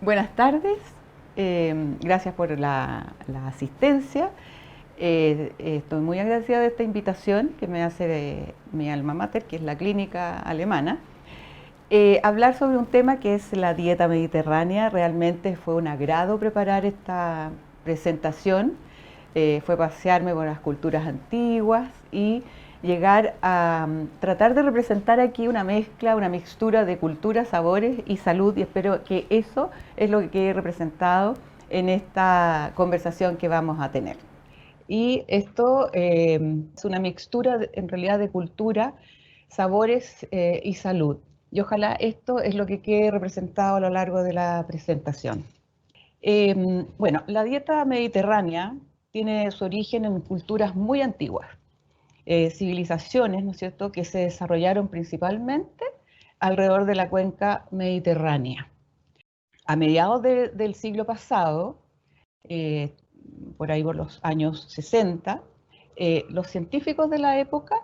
Buenas tardes, gracias por la asistencia. Estoy muy agradecida de esta invitación que me hace mi alma mater, que es la clínica alemana. Hablar sobre un tema que es la dieta mediterránea. Realmente fue un agrado preparar esta presentación. Fue pasearme por las culturas antiguas y llegar a tratar de representar aquí una mezcla, una mixtura de culturas, sabores y salud, y espero que eso es lo que quede representado en esta conversación que vamos a tener. Y esto es una mixtura en realidad de cultura, sabores y salud. Y ojalá esto es lo que quede representado a lo largo de la presentación. Bueno, la dieta mediterránea tiene su origen en culturas muy antiguas, civilizaciones, ¿no es cierto?, que se desarrollaron principalmente alrededor de la cuenca mediterránea. A mediados del siglo pasado, eh, por ahí por los años 60, los científicos de la época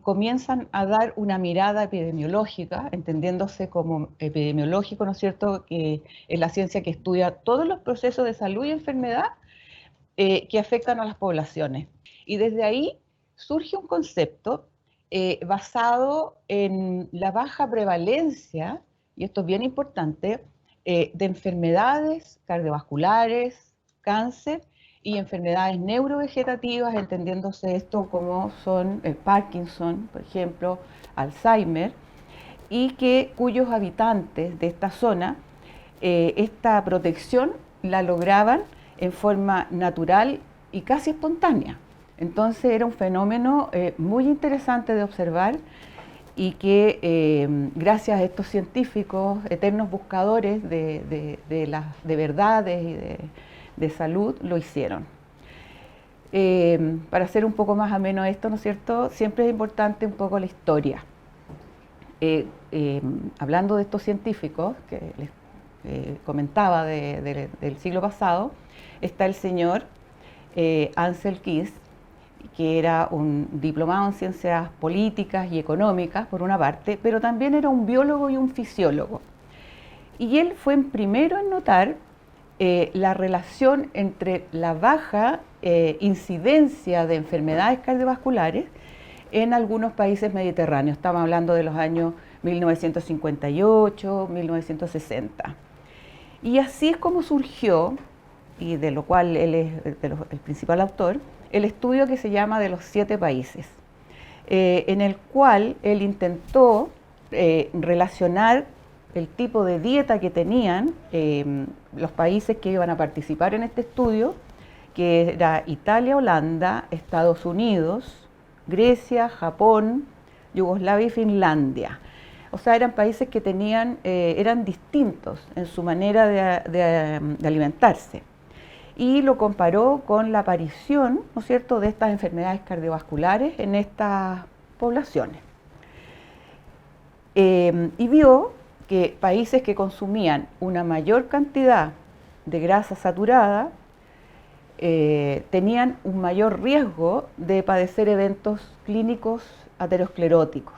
comienzan a dar una mirada epidemiológica, entendiéndose como epidemiológico, ¿no es cierto?, que es la ciencia que estudia todos los procesos de salud y enfermedad que afectan a las poblaciones. Y desde ahí surge un concepto basado en la baja prevalencia, y esto es bien importante, de enfermedades cardiovasculares, cáncer y enfermedades neurovegetativas, entendiéndose esto como son el Parkinson, por ejemplo, Alzheimer, y que cuyos habitantes de esta zona esta protección la lograban en forma natural y casi espontánea. Entonces era un fenómeno muy interesante de observar y que gracias a estos científicos, eternos buscadores de verdades y de salud, lo hicieron. Para hacer un poco más ameno esto, ¿no es cierto?, siempre es importante un poco la historia. Hablando de estos científicos que les comentaba del siglo pasado, está el señor Ansel Keys, que era un diplomado en ciencias políticas y económicas, por una parte, pero también era un biólogo y un fisiólogo. Y él fue el primero en notar la relación entre la baja incidencia de enfermedades cardiovasculares en algunos países mediterráneos. Estamos hablando de los años 1958, 1960. Y así es como surgió, y de lo cual él es el principal autor, el estudio que se llama de los 7 países, en el cual él intentó relacionar el tipo de dieta que tenían los países que iban a participar en este estudio, que era Italia, Holanda, Estados Unidos, Grecia, Japón, Yugoslavia y Finlandia. O sea, eran países que tenían, eran distintos en su manera de alimentarse. Y lo comparó con la aparición, ¿no es cierto?, de estas enfermedades cardiovasculares en estas poblaciones. Y vio que países que consumían una mayor cantidad de grasa saturada tenían un mayor riesgo de padecer eventos clínicos ateroscleróticos,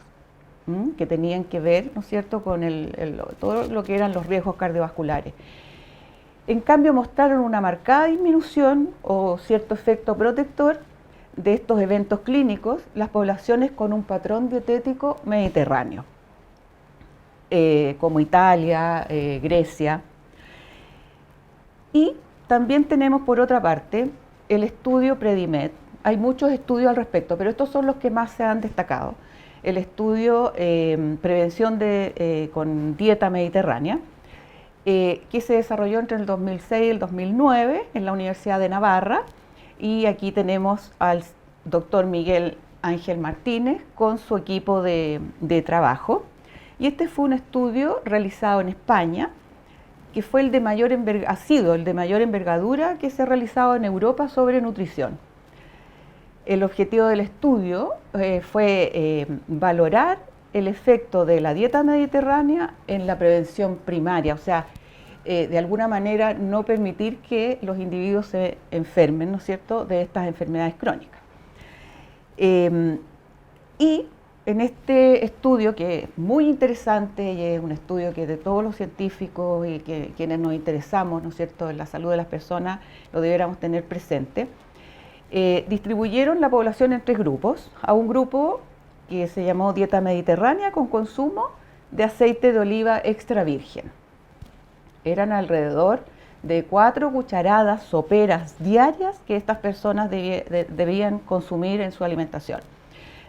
que tenían que ver, ¿no es cierto?, con todo lo que eran los riesgos cardiovasculares. En cambio, mostraron una marcada disminución o cierto efecto protector de estos eventos clínicos las poblaciones con un patrón dietético mediterráneo, como Italia, Grecia. Y también tenemos, por otra parte, el estudio Predimed. Hay muchos estudios al respecto, pero estos son los que más se han destacado. El estudio Prevención con Dieta Mediterránea, que se desarrolló entre el 2006 y el 2009 en la Universidad de Navarra, y aquí tenemos al doctor Miguel Ángel Martínez con su equipo de trabajo. Y este fue un estudio realizado en España, que fue ha sido el de mayor envergadura que se ha realizado en Europa sobre nutrición. El objetivo del estudio fue valorar el efecto de la dieta mediterránea en la prevención primaria, o sea, de alguna manera no permitir que los individuos se enfermen, ¿no es cierto?, de estas enfermedades crónicas. Y en este estudio, que es muy interesante y es un estudio que de todos los científicos y que quienes nos interesamos, ¿no es cierto?, en la salud de las personas, lo debiéramos tener presente, distribuyeron la población en 3 grupos. A un grupo que se llamó dieta mediterránea con consumo de aceite de oliva extra virgen. Eran alrededor de 4 cucharadas soperas diarias que estas personas debían consumir en su alimentación.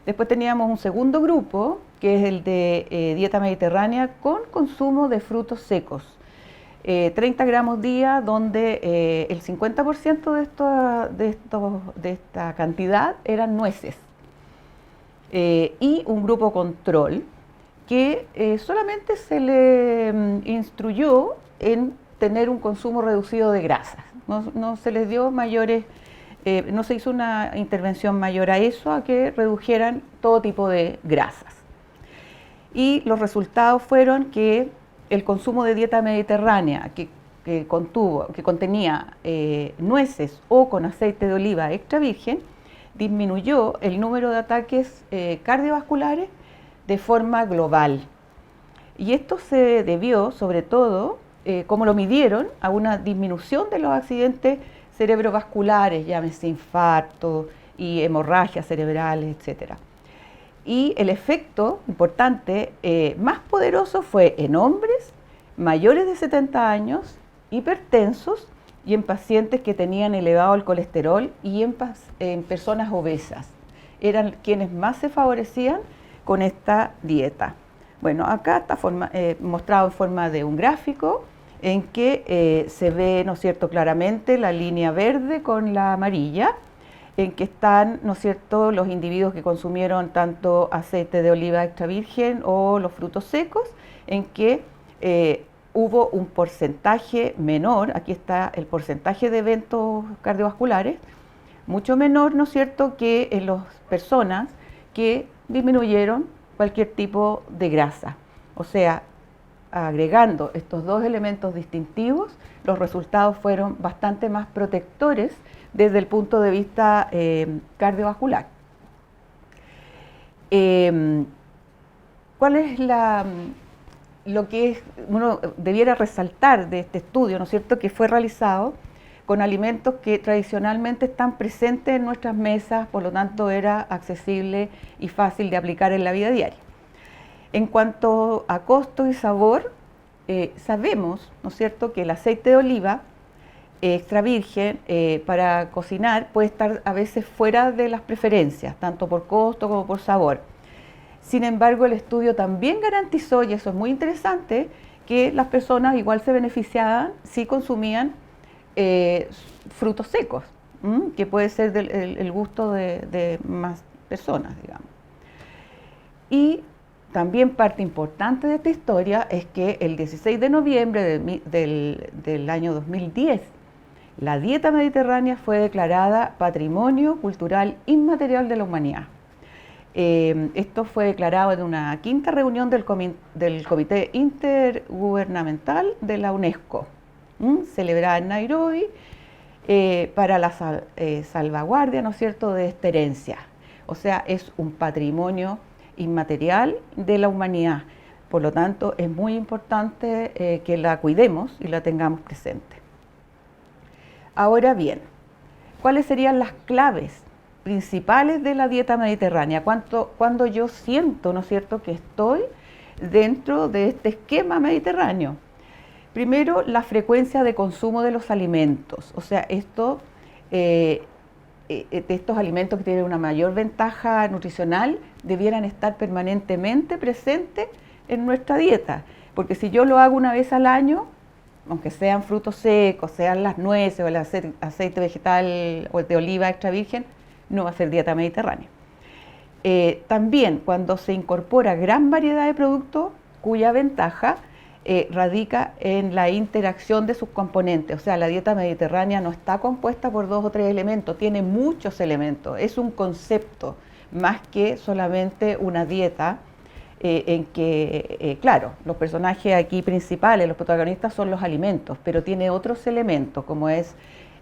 Después teníamos un segundo grupo, que es el de dieta mediterránea con consumo de frutos secos. 30 gramos día, donde el 50% de esta cantidad eran nueces. Y un grupo control que solamente se le instruyó en tener un consumo reducido de grasas. No se les dio mayores, no se hizo una intervención mayor a eso, a que redujeran todo tipo de grasas. Y los resultados fueron que el consumo de dieta mediterránea que contenía nueces o con aceite de oliva extra virgen, disminuyó el número de ataques cardiovasculares de forma global. Y esto se debió, sobre todo, como lo midieron, a una disminución de los accidentes cerebrovasculares, llámese infarto y hemorragias cerebrales, etc. Y el efecto importante, más poderoso, fue en hombres mayores de 70 años, hipertensos y en pacientes que tenían elevado el colesterol y en personas obesas. Eran quienes más se favorecían con esta dieta. Bueno, acá está mostrado en forma de un gráfico en que se ve, ¿no es cierto?, claramente la línea verde con la amarilla, en que están, ¿no es cierto?, los individuos que consumieron tanto aceite de oliva extra virgen o los frutos secos, en que hubo un porcentaje menor, aquí está el porcentaje de eventos cardiovasculares, mucho menor, ¿no es cierto?, que en las personas que disminuyeron cualquier tipo de grasa. O sea, agregando estos dos elementos distintivos, los resultados fueron bastante más protectores desde el punto de vista cardiovascular. ¿Cuál es lo que uno debiera resaltar de este estudio, ¿no es cierto?, que fue realizado con alimentos que tradicionalmente están presentes en nuestras mesas, por lo tanto era accesible y fácil de aplicar en la vida diaria. En cuanto a costo y sabor, sabemos, ¿no es cierto?, que el aceite de oliva extra virgen para cocinar puede estar a veces fuera de las preferencias, tanto por costo como por sabor. Sin embargo, el estudio también garantizó, y eso es muy interesante, que las personas igual se beneficiaban si consumían frutos secos, que puede ser el gusto de más personas, digamos. Y también parte importante de esta historia es que el 16 de noviembre del año 2010, la dieta mediterránea fue declarada Patrimonio Cultural Inmaterial de la Humanidad. Esto fue declarado en una 5ª reunión del Comité Intergubernamental de la UNESCO, celebrada en Nairobi, para la salvaguardia, ¿no es cierto?, de esta herencia. O sea, es un patrimonio inmaterial de la humanidad. Por lo tanto, es muy importante que la cuidemos y la tengamos presente. Ahora bien, ¿cuáles serían las claves principales de la dieta mediterránea? Cuando yo siento, ¿no es cierto?, que estoy dentro de este esquema mediterráneo. Primero, la frecuencia de consumo de los alimentos. O sea, estos alimentos que tienen una mayor ventaja nutricional debieran estar permanentemente presentes en nuestra dieta. Porque si yo lo hago una vez al año, aunque sean frutos secos, sean las nueces o el aceite vegetal o de oliva extra virgen, no va a ser dieta mediterránea. También cuando se incorpora gran variedad de productos cuya ventaja radica en la interacción de sus componentes. O sea, la dieta mediterránea no está compuesta por 2 o 3 elementos, tiene muchos elementos, es un concepto más que solamente una dieta en que, claro, los personajes aquí principales, los protagonistas son los alimentos, pero tiene otros elementos como es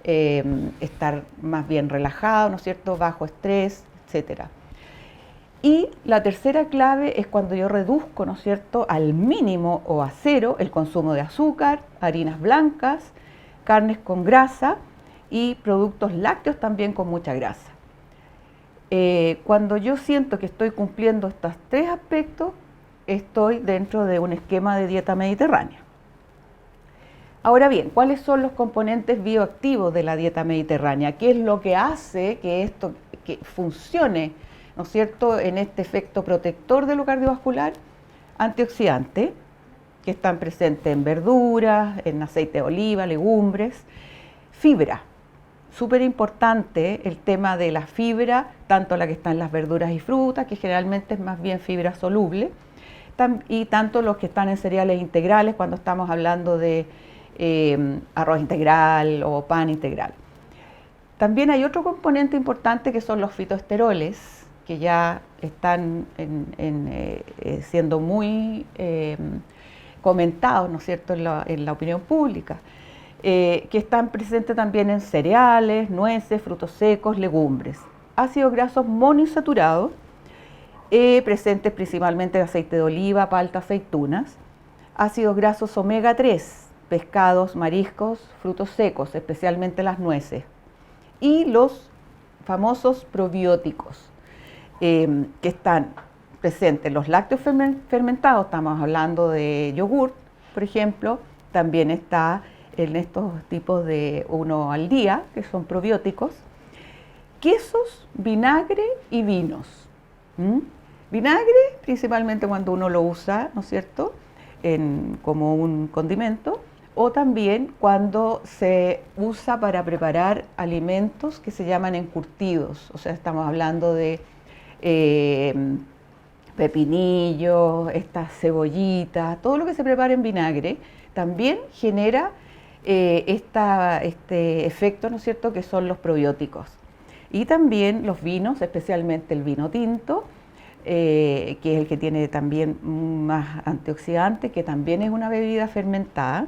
estar más bien relajado, ¿no es cierto?, bajo estrés, etc. Y la tercera clave es cuando yo reduzco, ¿no es cierto?, al mínimo o a cero el consumo de azúcar, harinas blancas, carnes con grasa y productos lácteos también con mucha grasa. Cuando yo siento que estoy cumpliendo estos tres aspectos, estoy dentro de un esquema de dieta mediterránea. Ahora bien, ¿cuáles son los componentes bioactivos de la dieta mediterránea? ¿Qué es lo que hace que esto que funcione, ¿no es cierto?, en este efecto protector de lo cardiovascular? Antioxidantes, que están presentes en verduras, en aceite de oliva, legumbres, fibra. Súper importante el tema de la fibra, tanto la que está en las verduras y frutas, que generalmente es más bien fibra soluble, y tanto los que están en cereales integrales, cuando estamos hablando de arroz integral o pan integral. También hay otro componente importante que son los fitoesteroles, que ya están siendo muy comentados, ¿no es cierto?, en la opinión pública. Que están presentes también en cereales, nueces, frutos secos, legumbres. Ácidos grasos monoinsaturados, presentes principalmente en aceite de oliva, palta, aceitunas. Ácidos grasos omega 3, pescados, mariscos, frutos secos, especialmente las nueces. Y los famosos probióticos, que están presentes los lácteos fermentados, estamos hablando de yogur, por ejemplo, también está en estos tipos de uno al día, que son probióticos, quesos, vinagre y vinos. Vinagre, principalmente cuando uno lo usa, ¿no es cierto?, como un condimento, o también cuando se usa para preparar alimentos que se llaman encurtidos, o sea, estamos hablando de pepinillos, estas cebollitas, todo lo que se prepara en vinagre, también genera este efecto, ¿no es cierto?, que son los probióticos. Y también los vinos, especialmente el vino tinto, que es el que tiene también más antioxidantes, que también es una bebida fermentada,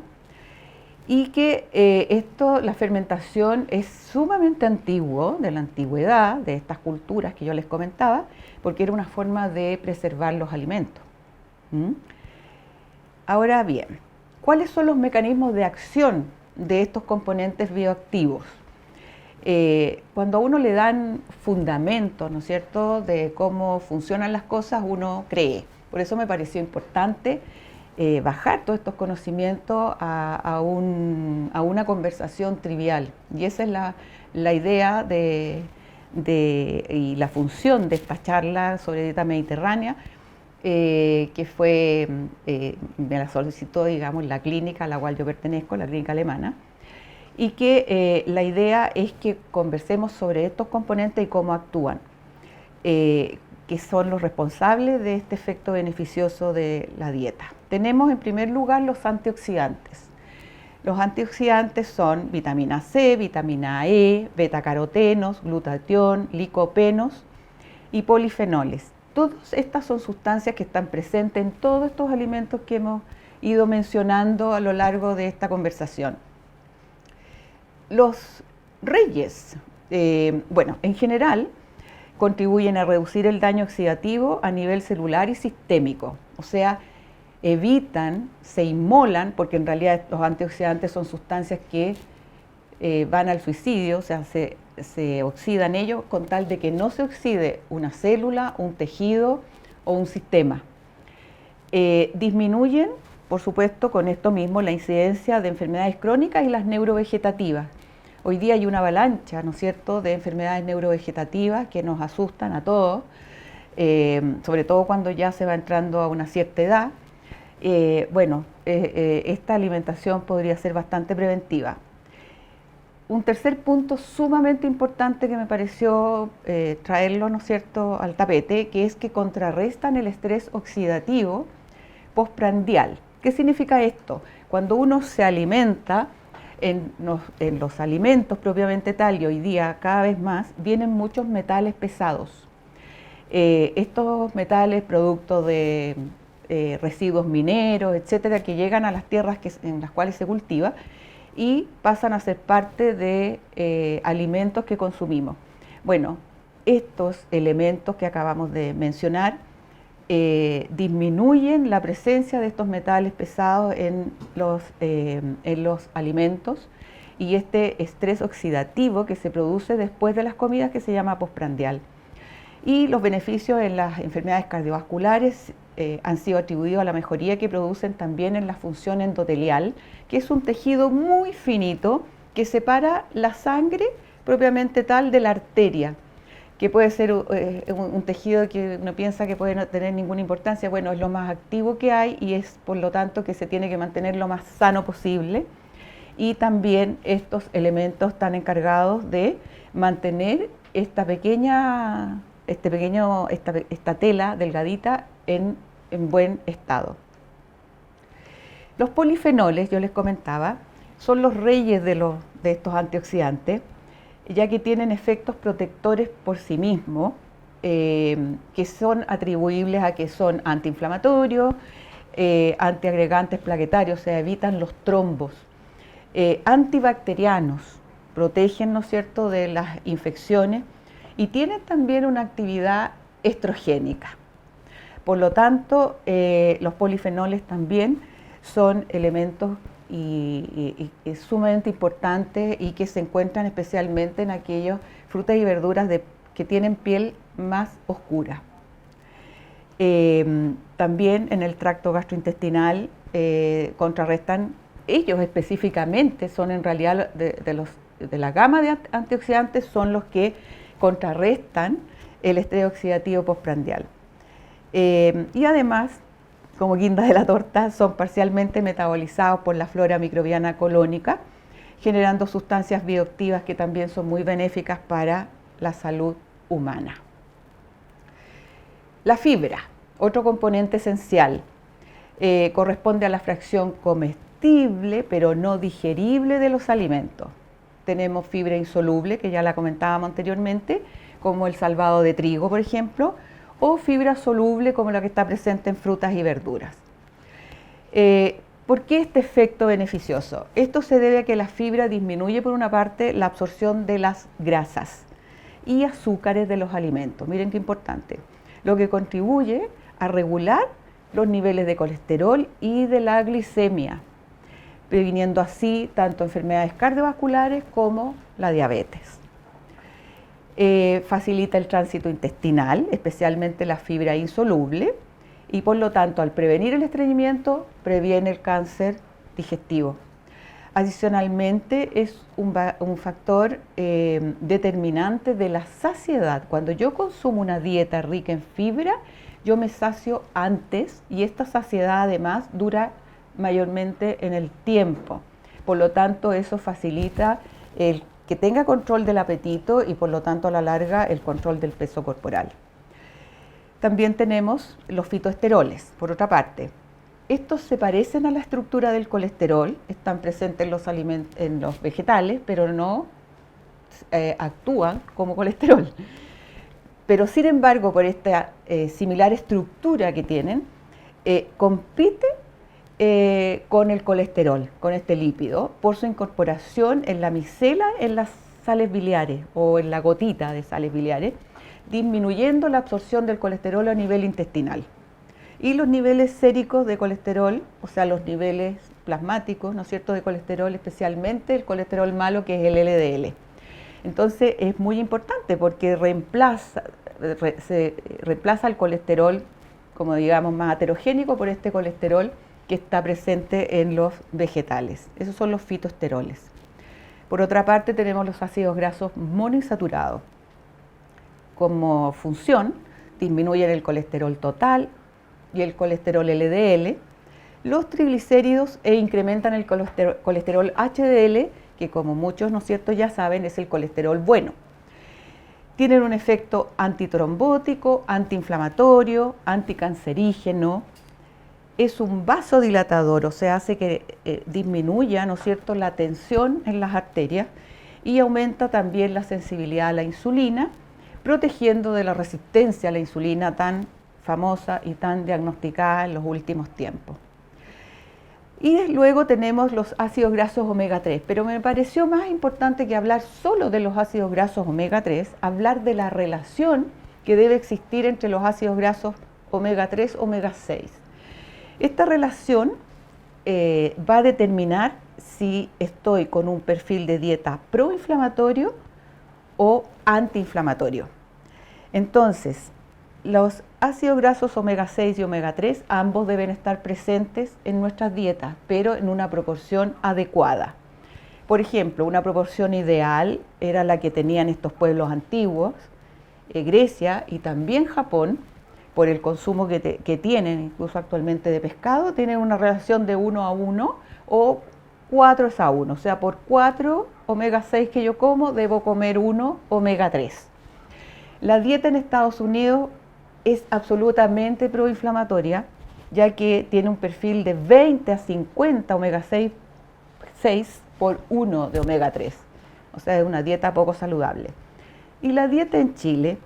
y que la fermentación es sumamente antiguo, de la antigüedad, de estas culturas que yo les comentaba, porque era una forma de preservar los alimentos. Ahora bien, ¿cuáles son los mecanismos de acción de estos componentes bioactivos? Cuando a uno le dan fundamentos, ¿no es cierto?, de cómo funcionan las cosas, uno cree. Por eso me pareció importante bajar todos estos conocimientos a una conversación trivial. Y esa es la idea y la función de esta charla sobre dieta mediterránea, que fue, me la solicitó, digamos, la clínica a la cual yo pertenezco, la clínica alemana, y que la idea es que conversemos sobre estos componentes y cómo actúan, que son los responsables de este efecto beneficioso de la dieta. Tenemos en primer lugar los antioxidantes. Los antioxidantes son vitamina C, vitamina E, betacarotenos, glutatión, licopenos y polifenoles. Todas estas son sustancias que están presentes en todos estos alimentos que hemos ido mencionando a lo largo de esta conversación. Los reyes, en general, contribuyen a reducir el daño oxidativo a nivel celular y sistémico, o sea, evitan, se inmolan, porque en realidad los antioxidantes son sustancias que van al suicidio, o sea, se oxidan ellos con tal de que no se oxide una célula, un tejido o un sistema. Disminuyen, por supuesto, con esto mismo la incidencia de enfermedades crónicas y las neurovegetativas. Hoy día hay una avalancha, ¿no es cierto?, de enfermedades neurovegetativas que nos asustan a todos, sobre todo cuando ya se va entrando a una cierta edad. Esta alimentación podría ser bastante preventiva. Un tercer punto sumamente importante que me pareció traerlo, ¿no es cierto?, al tapete, que es que contrarrestan el estrés oxidativo postprandial. ¿Qué significa esto? Cuando uno se alimenta, en los alimentos propiamente tal, y hoy día cada vez más, vienen muchos metales pesados. Estos metales, producto de residuos mineros, etcétera, que llegan a las tierras en las cuales se cultiva y pasan a ser parte de alimentos que consumimos. Bueno, estos elementos que acabamos de mencionar disminuyen la presencia de estos metales pesados en los alimentos y este estrés oxidativo que se produce después de las comidas, que se llama postprandial. Y los beneficios en las enfermedades cardiovasculares han sido atribuidos a la mejoría que producen también en la función endotelial, que es un tejido muy finito que separa la sangre propiamente tal de la arteria, que puede ser un tejido que uno piensa que puede no tener ninguna importancia. Bueno, es lo más activo que hay y es por lo tanto que se tiene que mantener lo más sano posible. Y también estos elementos están encargados de mantener esta tela delgadita en buen estado. Los polifenoles, yo les comentaba, son los reyes de estos antioxidantes, ya que tienen efectos protectores por sí mismos, que son atribuibles a que son antiinflamatorios, antiagregantes plaquetarios, o sea, evitan los trombos, antibacterianos, protegen, ¿no es cierto?, de las infecciones, y tienen también una actividad estrogénica. Por lo tanto, los polifenoles también son elementos y sumamente importantes y que se encuentran especialmente en aquellas frutas y verduras que tienen piel más oscura. También en el tracto gastrointestinal contrarrestan, ellos específicamente son en realidad de la gama de antioxidantes, son los que contrarrestan el estrés oxidativo postprandial. Y además, como guinda de la torta, son parcialmente metabolizados por la flora microbiana colónica, generando sustancias bioactivas que también son muy benéficas para la salud humana. La fibra, otro componente esencial, corresponde a la fracción comestible pero no digerible de los alimentos. Tenemos fibra insoluble, que ya la comentábamos anteriormente, como el salvado de trigo, por ejemplo, o fibra soluble como la que está presente en frutas y verduras. ¿Por qué este efecto beneficioso? Esto se debe a que la fibra disminuye por una parte la absorción de las grasas y azúcares de los alimentos. Miren qué importante. Lo que contribuye a regular los niveles de colesterol y de la glicemia, previniendo así tanto enfermedades cardiovasculares como la diabetes. Facilita el tránsito intestinal, especialmente la fibra insoluble, y por lo tanto, al prevenir el estreñimiento, previene el cáncer digestivo. Adicionalmente, es un factor determinante de la saciedad. Cuando yo consumo una dieta rica en fibra, yo me sacio antes y esta saciedad además dura mayormente en el tiempo. Por lo tanto, eso facilita el que tenga control del apetito y por lo tanto a la larga el control del peso corporal. También tenemos los fitoesteroles, por otra parte. Estos se parecen a la estructura del colesterol, están presentes en los vegetales, pero no actúan como colesterol. Pero sin embargo, por esta similar estructura que tienen, compite con el colesterol, con este lípido, por su incorporación en la micela, en las sales biliares o en la gotita de sales biliares, disminuyendo la absorción del colesterol a nivel intestinal. Y los niveles séricos de colesterol, o sea, los niveles plasmáticos, ¿no es cierto?, de colesterol, especialmente el colesterol malo, que es el LDL. Entonces es muy importante porque reemplaza el colesterol, como digamos, más heterogénico por este colesterol que está presente en los vegetales. Esos son los fitoesteroles. Por otra parte, tenemos los ácidos grasos monoinsaturados. Como función, disminuyen el colesterol total y el colesterol LDL, los triglicéridos e incrementan el colesterol HDL, que como muchos, ¿no es cierto?, ya saben, es el colesterol bueno. Tienen un efecto antitrombótico, antiinflamatorio, anticancerígeno. Es un vasodilatador, o sea, hace que disminuya, ¿no es cierto?, la tensión en las arterias y aumenta también la sensibilidad a la insulina, protegiendo de la resistencia a la insulina tan famosa y tan diagnosticada en los últimos tiempos. Y luego tenemos los ácidos grasos omega 3, pero me pareció más importante que hablar solo de los ácidos grasos omega 3, hablar de la relación que debe existir entre los ácidos grasos omega 3 omega 6. Esta relación va a determinar si estoy con un perfil de dieta proinflamatorio o antiinflamatorio. Entonces, los ácidos grasos omega 6 y omega 3, ambos deben estar presentes en nuestras dietas, pero en una proporción adecuada. Por ejemplo, una proporción ideal era la que tenían estos pueblos antiguos, Grecia y también Japón, por el consumo que tienen, incluso actualmente de pescado, tienen una relación de 1:1 o 4:1, o sea, por 4 omega 6 que yo como, debo comer 1 omega 3. La dieta en Estados Unidos es absolutamente proinflamatoria, ya que tiene un perfil de 20 a 50 omega 6 por 1 de omega 3, o sea, es una dieta poco saludable. Y la dieta en Chile,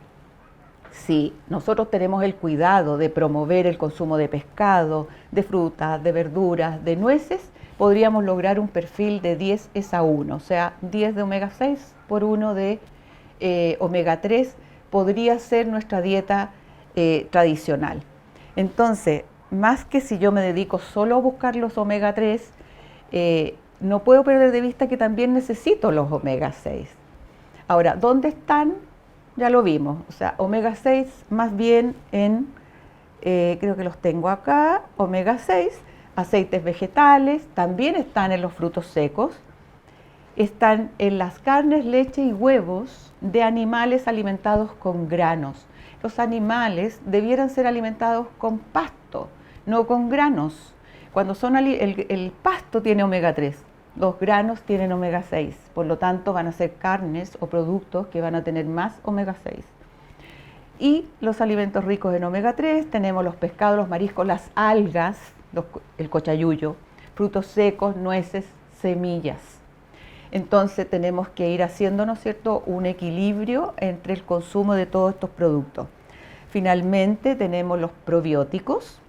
si nosotros tenemos el cuidado de promover el consumo de pescado, de frutas, de verduras, de nueces, podríamos lograr un perfil de 10:1, o sea, 10 de omega 6 por 1 de omega 3 podría ser nuestra dieta tradicional. Entonces, más que si yo me dedico solo a buscar los omega 3, no puedo perder de vista que también necesito los omega 6. Ahora, ¿dónde están? Ya lo vimos, o sea, omega 6 más bien en, creo que los tengo acá, omega 6, aceites vegetales, también están en los frutos secos, están en las carnes, leche y huevos de animales alimentados con granos. Los animales debieran ser alimentados con pasto, no con granos. Cuando son el pasto tiene omega 3. Los granos tienen omega 6, por lo tanto van a ser carnes o productos que van a tener más omega 6. Y los alimentos ricos en omega 3, tenemos los pescados, los mariscos, las algas, el cochayuyo, frutos secos, nueces, semillas. Entonces tenemos que ir haciendo, ¿no es cierto?, un equilibrio entre el consumo de todos estos productos. Finalmente tenemos los probióticos,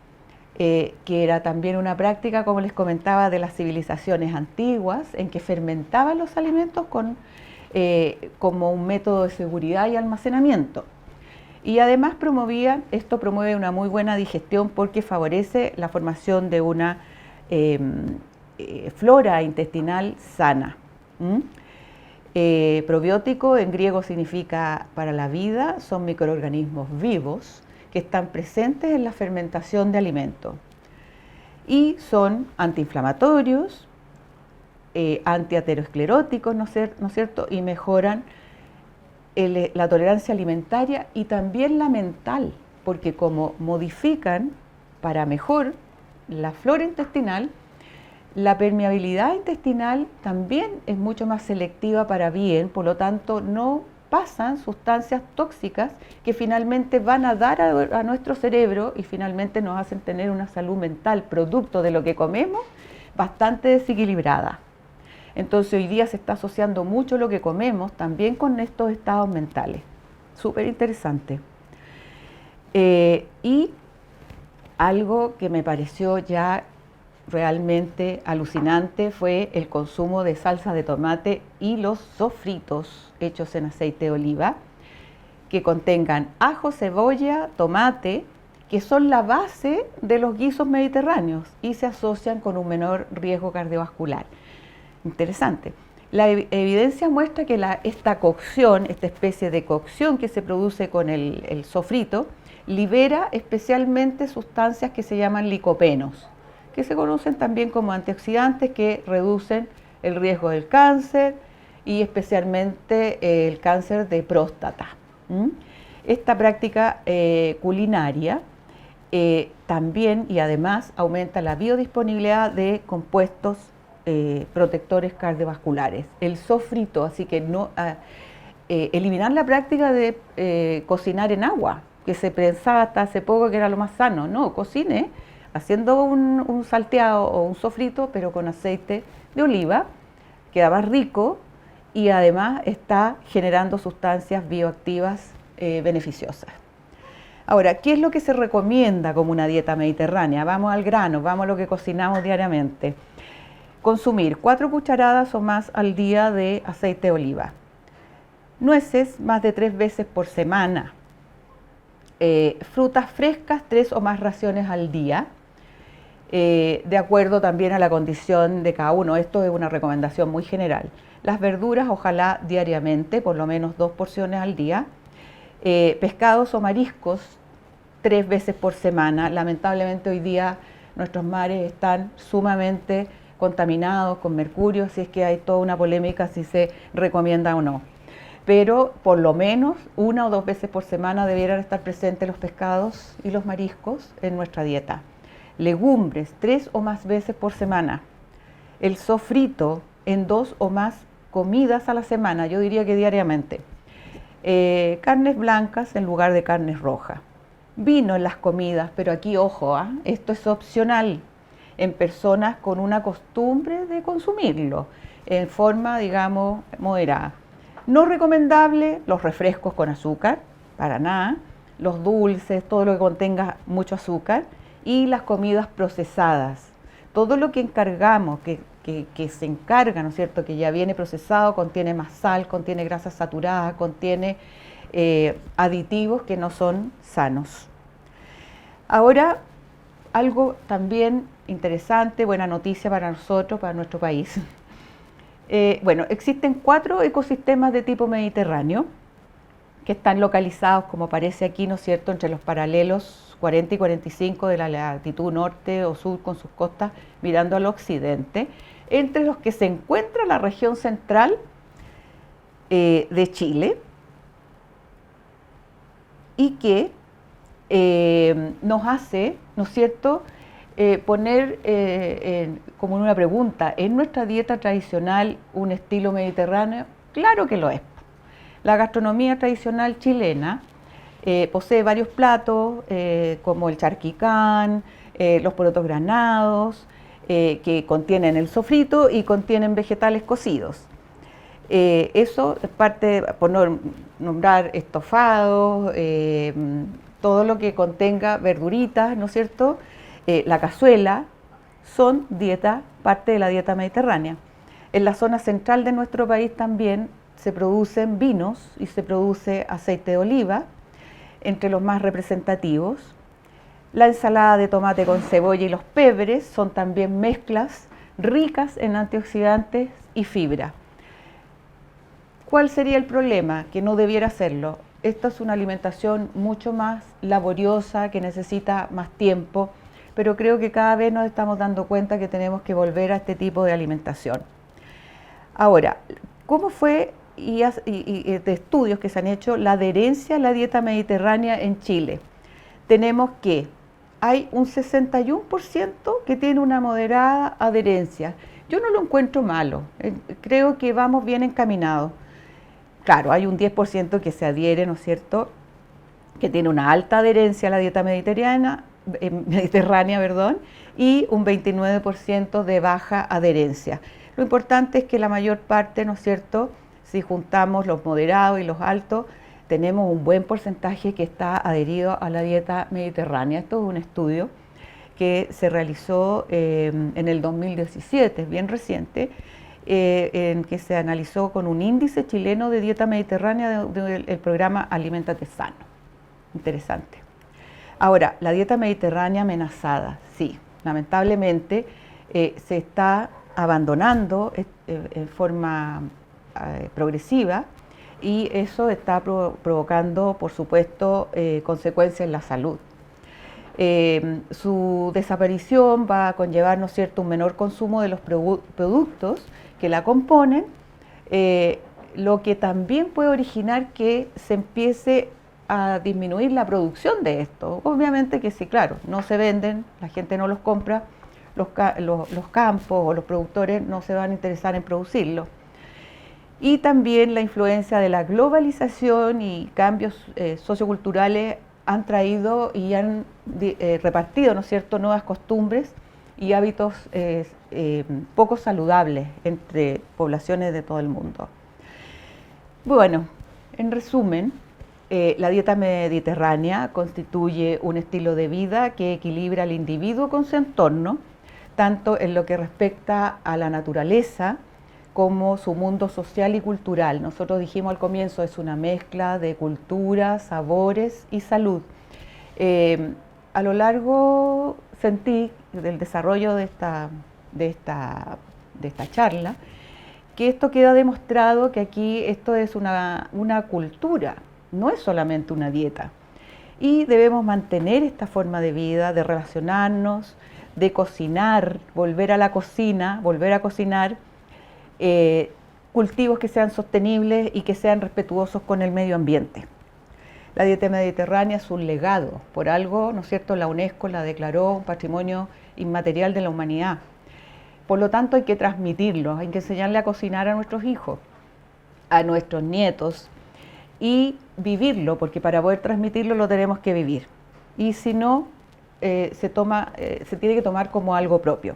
que era también una práctica, como les comentaba, de las civilizaciones antiguas, en que fermentaban los alimentos como un método de seguridad y almacenamiento. Y además esto promueve una muy buena digestión porque favorece la formación de una flora intestinal sana. Probiótico en griego significa para la vida, son microorganismos vivos que están presentes en la fermentación de alimentos y son antiinflamatorios, antiateroscleróticos, ¿no es cierto? Y mejoran la tolerancia alimentaria y también la mental, porque como modifican para mejor la flora intestinal, la permeabilidad intestinal también es mucho más selectiva para bien, por lo tanto no pasan sustancias tóxicas que finalmente van a dar a nuestro cerebro y finalmente nos hacen tener una salud mental, producto de lo que comemos, bastante desequilibrada. Entonces hoy día se está asociando mucho lo que comemos también con estos estados mentales. Súper interesante. Y algo que me pareció ya realmente alucinante fue el consumo de salsa de tomate y los sofritos hechos en aceite de oliva que contengan ajo, cebolla, tomate, que son la base de los guisos mediterráneos y se asocian con un menor riesgo cardiovascular. Interesante. La evidencia muestra que esta cocción, esta especie de cocción que se produce con el sofrito, libera especialmente sustancias que se llaman licopenos, que se conocen también como antioxidantes que reducen el riesgo del cáncer y especialmente el cáncer de próstata. Esta práctica culinaria también y además aumenta la biodisponibilidad de compuestos protectores cardiovasculares. El sofrito, así que eliminar la práctica de cocinar en agua, que se pensaba hasta hace poco que era lo más sano. No, cocine haciendo un salteado o un sofrito, pero con aceite de oliva, queda más rico y además está generando sustancias bioactivas beneficiosas. Ahora, ¿qué es lo que se recomienda como una dieta mediterránea? Vamos al grano, vamos a lo que cocinamos diariamente. Consumir 4 cucharadas o más al día de aceite de oliva. Nueces más de 3 veces por semana. Frutas frescas 3 o más raciones al día. De acuerdo también a la condición de cada uno. Esto es una recomendación muy general. Las verduras, ojalá diariamente, por lo menos 2 porciones al día. Pescados o mariscos 3 veces por semana. Lamentablemente hoy día nuestros mares están sumamente contaminados con mercurio, así es que hay toda una polémica si se recomienda o no. Pero por lo menos 1 o 2 veces por semana debieran estar presentes los pescados y los mariscos en nuestra dieta. Legumbres 3 o más veces por semana. El sofrito en 2 o más comidas a la semana, yo diría que diariamente. Carnes blancas en lugar de carnes rojas. Vino en las comidas, pero aquí ojo, esto es opcional en personas con una costumbre de consumirlo en forma, digamos, moderada. No recomendable los refrescos con azúcar, para nada, los dulces, todo lo que contenga mucho azúcar y las comidas procesadas. Todo lo que encargamos, que se encarga, ¿no es cierto?, que ya viene procesado, contiene más sal, contiene grasas saturadas, contiene aditivos que no son sanos. Ahora, algo también interesante, buena noticia para nosotros, para nuestro país. Bueno, existen 4 ecosistemas de tipo mediterráneo que están localizados, como aparece aquí, ¿no es cierto?, entre los paralelos 40 y 45 de la latitud norte o sur con sus costas mirando al occidente, entre los que se encuentra la región central de Chile y que nos hace, ¿no es cierto?, poner como una pregunta, ¿es nuestra dieta tradicional un estilo mediterráneo? Claro que lo es. La gastronomía tradicional chilena posee varios platos como el charquicán, los porotos granados, que contienen el sofrito y contienen vegetales cocidos. Eso es parte, por nombrar estofados, todo lo que contenga verduritas, ¿no es cierto? La cazuela, son parte de la dieta mediterránea. En la zona central de nuestro país también se producen vinos y se produce aceite de oliva, entre los más representativos. La ensalada de tomate con cebolla y los pebres son también mezclas ricas en antioxidantes y fibra. ¿Cuál sería el problema? Que no debiera serlo. Esta es una alimentación mucho más laboriosa, que necesita más tiempo, pero creo que cada vez nos estamos dando cuenta que tenemos que volver a este tipo de alimentación. Ahora, ¿cómo fue de estudios que se han hecho la adherencia a la dieta mediterránea en Chile? Tenemos que hay un 61% que tiene una moderada adherencia. Yo no lo encuentro malo, creo que vamos bien encaminados. Claro, hay un 10% que se adhiere, ¿no es cierto?, que tiene una alta adherencia a la dieta mediterránea, y un 29% de baja adherencia. Lo importante es que la mayor parte, ¿no es cierto?, si juntamos los moderados y los altos, tenemos un buen porcentaje que está adherido a la dieta mediterránea. Esto es un estudio que se realizó en el 2017, bien reciente, en que se analizó con un índice chileno de dieta mediterránea del programa Aliméntate Sano. Interesante. Ahora, la dieta mediterránea amenazada, sí, lamentablemente se está abandonando en forma progresiva y eso está provocando, por supuesto, consecuencias en la salud. Su desaparición va a conllevar, ¿no es cierto?, un menor consumo de los productos que la componen, lo que también puede originar que se empiece a disminuir la producción de esto. Obviamente que sí, claro, no se venden, la gente no los compra, los campos o los productores no se van a interesar en producirlo. Y también la influencia de la globalización y cambios socioculturales han traído y han repartido, ¿no es cierto?, nuevas costumbres y hábitos poco saludables entre poblaciones de todo el mundo. Bueno, en resumen, La dieta mediterránea constituye un estilo de vida que equilibra al individuo con su entorno, tanto en lo que respecta a la naturaleza como su mundo social y cultural. Nosotros dijimos al comienzo, es una mezcla de cultura, sabores y salud. A lo largo sentí del desarrollo de esta charla que esto queda demostrado que aquí esto es una cultura, no es solamente una dieta. Y debemos mantener esta forma de vida, de relacionarnos, de cocinar, volver a la cocina, volver a cocinar cultivos que sean sostenibles y que sean respetuosos con el medio ambiente. La dieta mediterránea es un legado, por algo, ¿no es cierto?, la UNESCO la declaró un patrimonio inmaterial de la humanidad. Por lo tanto, hay que transmitirlo, hay que enseñarle a cocinar a nuestros hijos, a nuestros nietos y vivirlo, porque para poder transmitirlo lo tenemos que vivir. Y si no, se tiene que tomar como algo propio.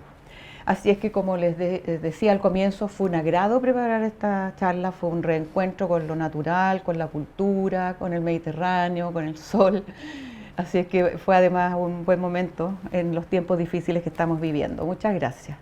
Así es que, como les decía al comienzo, fue un agrado preparar esta charla, fue un reencuentro con lo natural, con la cultura, con el Mediterráneo, con el sol. Así es que fue además un buen momento en los tiempos difíciles que estamos viviendo. Muchas gracias.